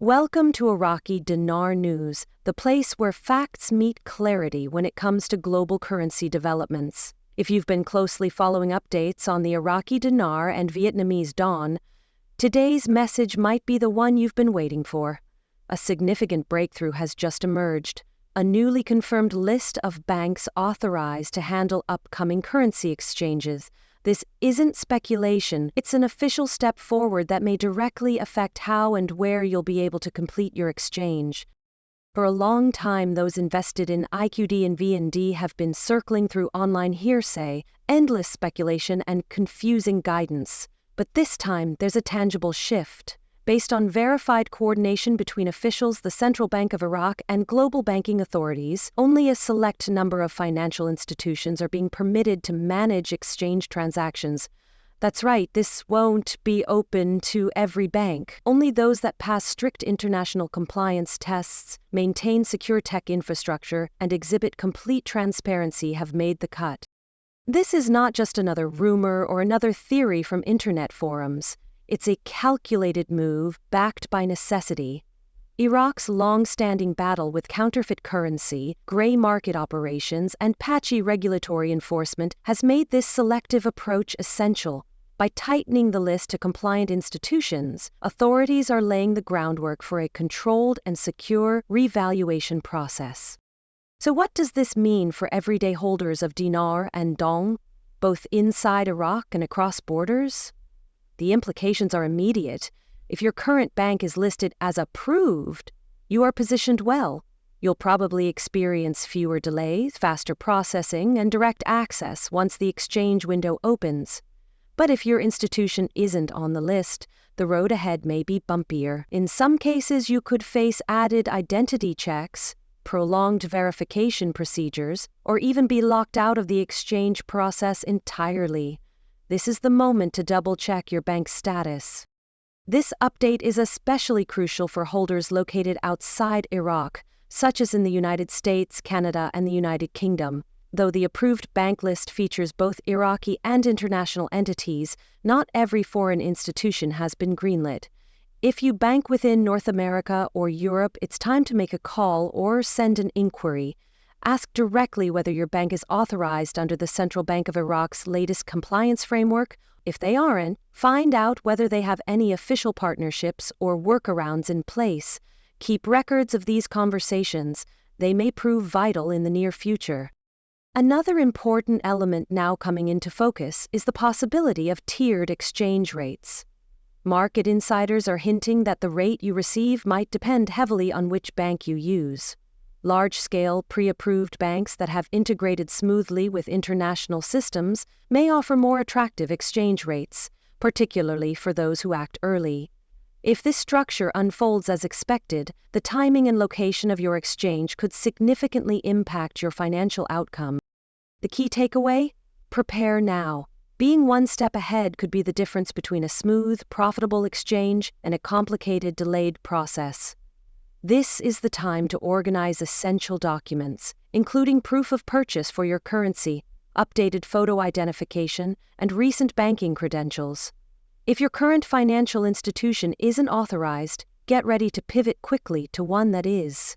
Welcome to Iraqi Dinar News, the place where facts meet clarity when it comes to global currency developments. If you've been closely following updates on the Iraqi dinar and Vietnamese dong, today's message might be the one you've been waiting for. A significant breakthrough has just emerged. A newly confirmed list of banks authorized to handle upcoming currency exchanges. This isn't speculation, it's an official step forward that may directly affect how and where you'll be able to complete your exchange. For a long time, those invested in IQD and VND have been circling through online hearsay, endless speculation, and confusing guidance. But this time, there's a tangible shift. Based on verified coordination between officials, the Central Bank of Iraq, and global banking authorities, only a select number of financial institutions are being permitted to manage exchange transactions. That's right, this won't be open to every bank. Only those that pass strict international compliance tests, maintain secure tech infrastructure, and exhibit complete transparency have made the cut. This is not just another rumor or another theory from internet forums. It's a calculated move backed by necessity. Iraq's long-standing battle with counterfeit currency, gray market operations, and patchy regulatory enforcement has made this selective approach essential. By tightening the list to compliant institutions, authorities are laying the groundwork for a controlled and secure revaluation process. So what does this mean for everyday holders of dinar and dong, both inside Iraq and across borders? The implications are immediate. If your current bank is listed as approved, you are positioned well. You'll probably experience fewer delays, faster processing, and direct access once the exchange window opens. But if your institution isn't on the list, the road ahead may be bumpier. In some cases, you could face added identity checks, prolonged verification procedures, or even be locked out of the exchange process entirely. This is the moment to double-check your bank's status. This update is especially crucial for holders located outside Iraq, such as in the United States, Canada, and the United Kingdom. Though the approved bank list features both Iraqi and international entities, not every foreign institution has been greenlit. If you bank within North America or Europe, it's time to make a call or send an inquiry. Ask directly whether your bank is authorized under the Central Bank of Iraq's latest compliance framework. If they aren't, find out whether they have any official partnerships or workarounds in place. Keep records of these conversations. They may prove vital in the near future. Another important element now coming into focus is the possibility of tiered exchange rates. Market insiders are hinting that the rate you receive might depend heavily on which bank you use. Large-scale, pre-approved banks that have integrated smoothly with international systems may offer more attractive exchange rates, particularly for those who act early. If this structure unfolds as expected, the timing and location of your exchange could significantly impact your financial outcome. The key takeaway? Prepare now. Being one step ahead could be the difference between a smooth, profitable exchange and a complicated, delayed process. This is the time to organize essential documents, including proof of purchase for your currency, updated photo identification, and recent banking credentials. If your current financial institution isn't authorized, get ready to pivot quickly to one that is.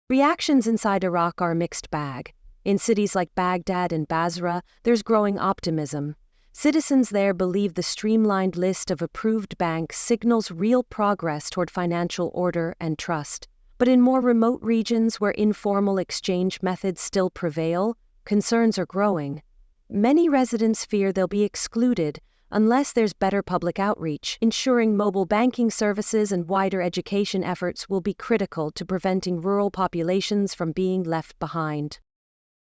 Reactions inside Iraq are a mixed bag. In cities like Baghdad and Basra, there's growing optimism. Citizens there believe the streamlined list of approved banks signals real progress toward financial order and trust. But in more remote regions where informal exchange methods still prevail, concerns are growing. Many residents fear they'll be excluded unless there's better public outreach. Ensuring mobile banking services and wider education efforts will be critical to preventing rural populations from being left behind.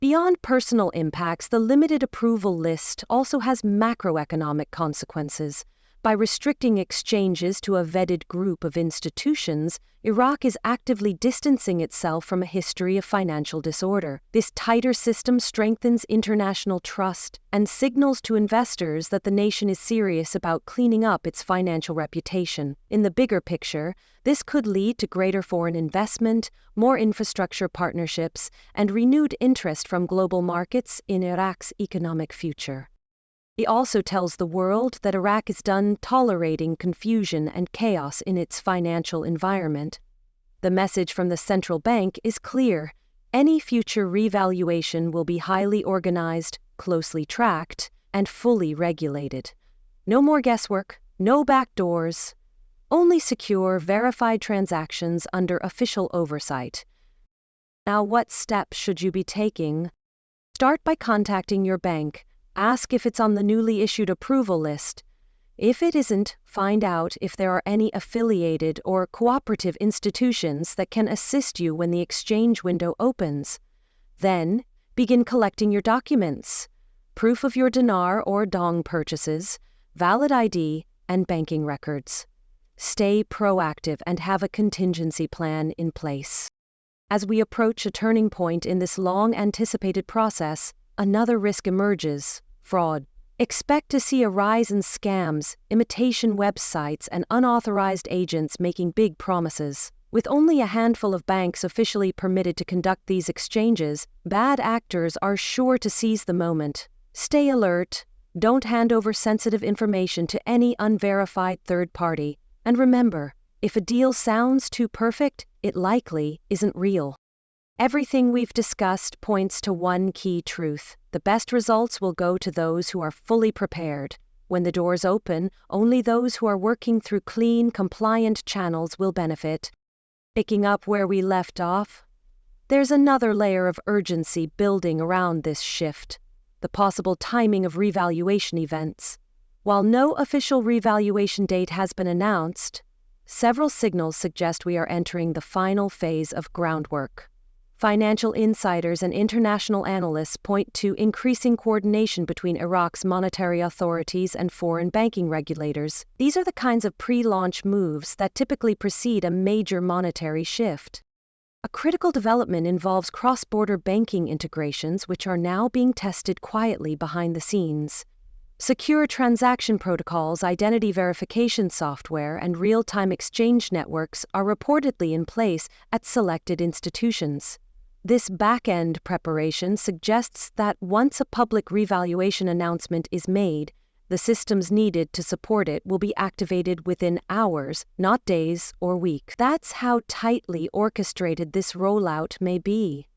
Beyond personal impacts, the limited approval list also has macroeconomic consequences. By restricting exchanges to a vetted group of institutions, Iraq is actively distancing itself from a history of financial disorder. This tighter system strengthens international trust and signals to investors that the nation is serious about cleaning up its financial reputation. In the bigger picture, this could lead to greater foreign investment, more infrastructure partnerships, and renewed interest from global markets in Iraq's economic future. He also tells the world that Iraq is done tolerating confusion and chaos in its financial environment. The message from the central bank is clear. Any future revaluation will be highly organized, closely tracked, and fully regulated. No more guesswork, no backdoors, only secure, verified transactions under official oversight. Now, what steps should you be taking? Start by contacting your bank. Ask if it's on the newly issued approval list. If it isn't, find out if there are any affiliated or cooperative institutions that can assist you when the exchange window opens. Then, begin collecting your documents, proof of your dinar or dong purchases, valid ID, and banking records. Stay proactive and have a contingency plan in place. As we approach a turning point in this long-anticipated process, another risk emerges: fraud. Expect to see a rise in scams, imitation websites, and unauthorized agents making big promises. With only a handful of banks officially permitted to conduct these exchanges, bad actors are sure to seize the moment. Stay alert. Don't hand over sensitive information to any unverified third party. And remember, if a deal sounds too perfect, it likely isn't real. Everything we've discussed points to one key truth: the best results will go to those who are fully prepared. When the doors open, only those who are working through clean, compliant channels will benefit. Picking up where we left off, there's another layer of urgency building around this shift: the possible timing of revaluation events. While no official revaluation date has been announced, several signals suggest we are entering the final phase of groundwork. Financial insiders and international analysts point to increasing coordination between Iraq's monetary authorities and foreign banking regulators. These are the kinds of pre-launch moves that typically precede a major monetary shift. A critical development involves cross-border banking integrations, which are now being tested quietly behind the scenes. Secure transaction protocols, identity verification software, and real-time exchange networks are reportedly in place at selected institutions. This back-end preparation suggests that once a public revaluation announcement is made, the systems needed to support it will be activated within hours, not days or weeks. That's how tightly orchestrated this rollout may be.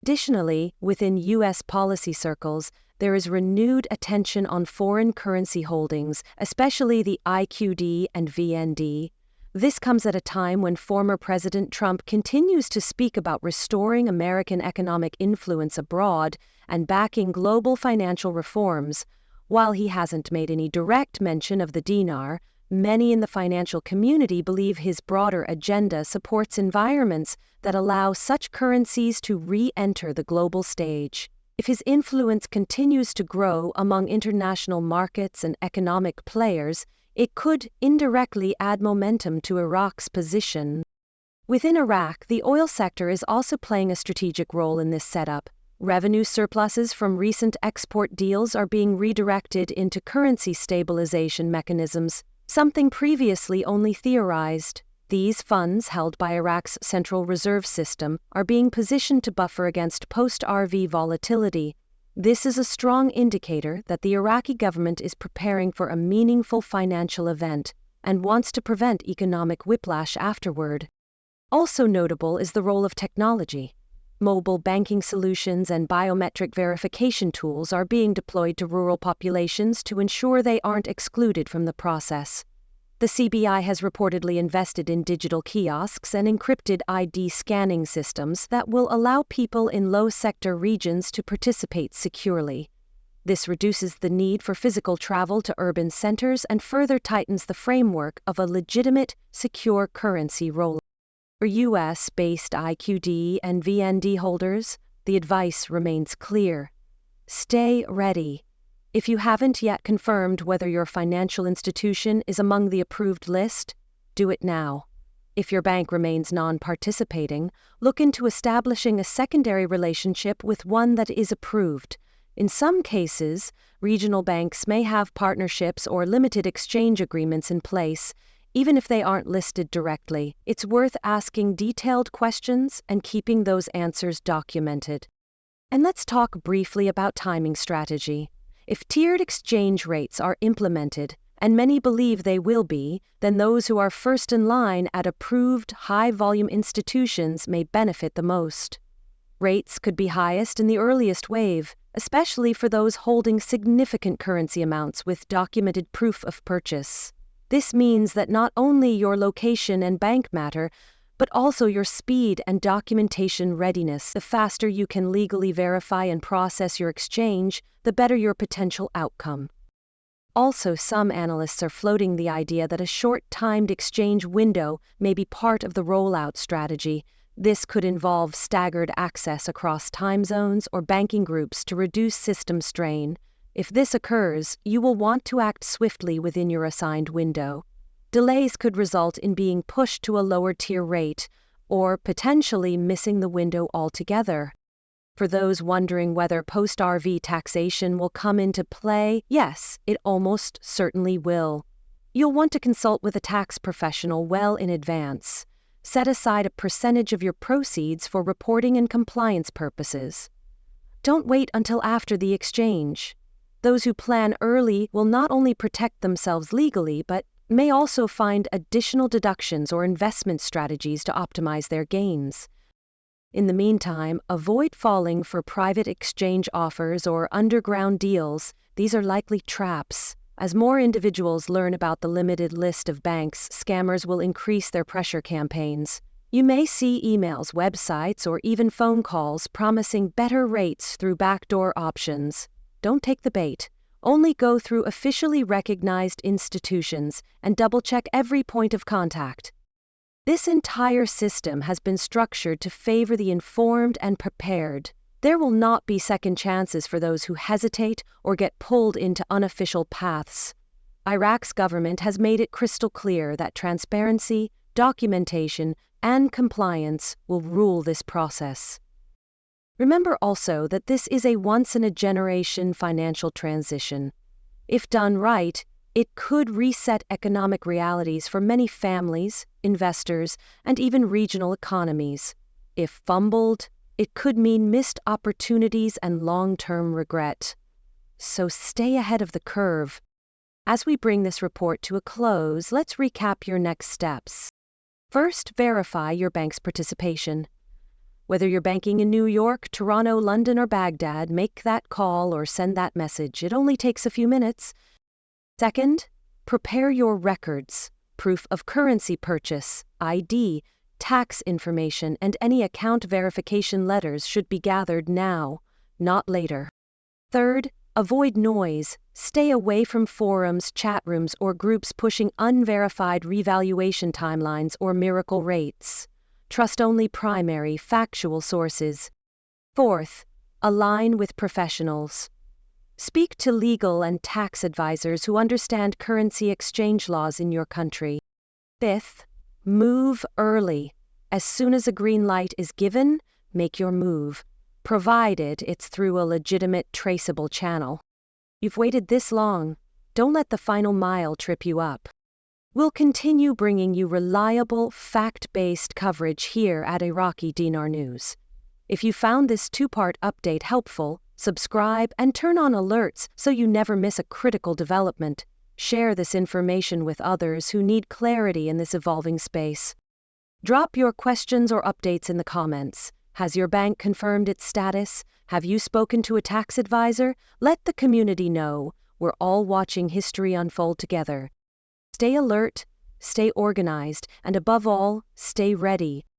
Additionally, within U.S. policy circles, there is renewed attention on foreign currency holdings, especially the IQD and VND. This comes at a time when former President Trump continues to speak about restoring American economic influence abroad and backing global financial reforms. While he hasn't made any direct mention of the dinar, many in the financial community believe his broader agenda supports environments that allow such currencies to re-enter the global stage. If his influence continues to grow among international markets and economic players, it could indirectly add momentum to Iraq's position. Within Iraq, the oil sector is also playing a strategic role in this setup. Revenue surpluses from recent export deals are being redirected into currency stabilization mechanisms, something previously only theorized. These funds, held by Iraq's Central Reserve System, are being positioned to buffer against post-RV volatility. This is a strong indicator that the Iraqi government is preparing for a meaningful financial event and wants to prevent economic whiplash afterward. Also notable is the role of technology. Mobile banking solutions and biometric verification tools are being deployed to rural populations to ensure they aren't excluded from the process. The CBI has reportedly invested in digital kiosks and encrypted ID scanning systems that will allow people in low-sector regions to participate securely. This reduces the need for physical travel to urban centers and further tightens the framework of a legitimate, secure currency rollout. For U.S.-based IQD and VND holders, the advice remains clear. Stay ready. If you haven't yet confirmed whether your financial institution is among the approved list, do it now. If your bank remains non-participating, look into establishing a secondary relationship with one that is approved. In some cases, regional banks may have partnerships or limited exchange agreements in place, even if they aren't listed directly. It's worth asking detailed questions and keeping those answers documented. And let's talk briefly about timing strategy. If tiered exchange rates are implemented, and many believe they will be, then those who are first in line at approved high-volume institutions may benefit the most. Rates could be highest in the earliest wave, especially for those holding significant currency amounts with documented proof of purchase. This means that not only your location and bank matter, but also your speed and documentation readiness. The faster you can legally verify and process your exchange, the better your potential outcome. Also, some analysts are floating the idea that a short-timed exchange window may be part of the rollout strategy. This could involve staggered access across time zones or banking groups to reduce system strain. If this occurs, you will want to act swiftly within your assigned window. Delays could result in being pushed to a lower tier rate, or potentially missing the window altogether. For those wondering whether post-RV taxation will come into play, yes, it almost certainly will. You'll want to consult with a tax professional well in advance. Set aside a percentage of your proceeds for reporting and compliance purposes. Don't wait until after the exchange. Those who plan early will not only protect themselves legally, but may also find additional deductions or investment strategies to optimize their gains. In the meantime, avoid falling for private exchange offers or underground deals. These are likely traps. As more individuals learn about the limited list of banks, scammers will increase their pressure campaigns. You may see emails, websites, or even phone calls promising better rates through backdoor options. Don't take the bait. Only go through officially recognized institutions and double-check every point of contact. This entire system has been structured to favor the informed and prepared. There will not be second chances for those who hesitate or get pulled into unofficial paths. Iraq's government has made it crystal clear that transparency, documentation, and compliance will rule this process. Remember also that this is a once-in-a-generation financial transition. If done right, it could reset economic realities for many families, investors, and even regional economies. If fumbled, it could mean missed opportunities and long-term regret. So stay ahead of the curve. As we bring this report to a close, let's recap your next steps. First, verify your bank's participation. Whether you're banking in New York, Toronto, London, or Baghdad, make that call or send that message. It only takes a few minutes. Second, prepare your records, proof of currency purchase, ID, tax information, and any account verification letters should be gathered now, not later. Third, avoid noise. Stay away from forums, chat rooms, or groups pushing unverified revaluation timelines or miracle rates. Trust only primary, factual sources. Fourth, align with professionals. Speak to legal and tax advisors who understand currency exchange laws in your country. Fifth, move early. As soon as a green light is given, make your move, provided it's through a legitimate, traceable channel. You've waited this long. Don't let the final mile trip you up. We'll continue bringing you reliable, fact-based coverage here at Iraqi Dinar News. If you found this two-part update helpful, subscribe and turn on alerts so you never miss a critical development. Share this information with others who need clarity in this evolving space. Drop your questions or updates in the comments. Has your bank confirmed its status? Have you spoken to a tax advisor? Let the community know. We're all watching history unfold together. Stay alert, stay organized, and above all, stay ready.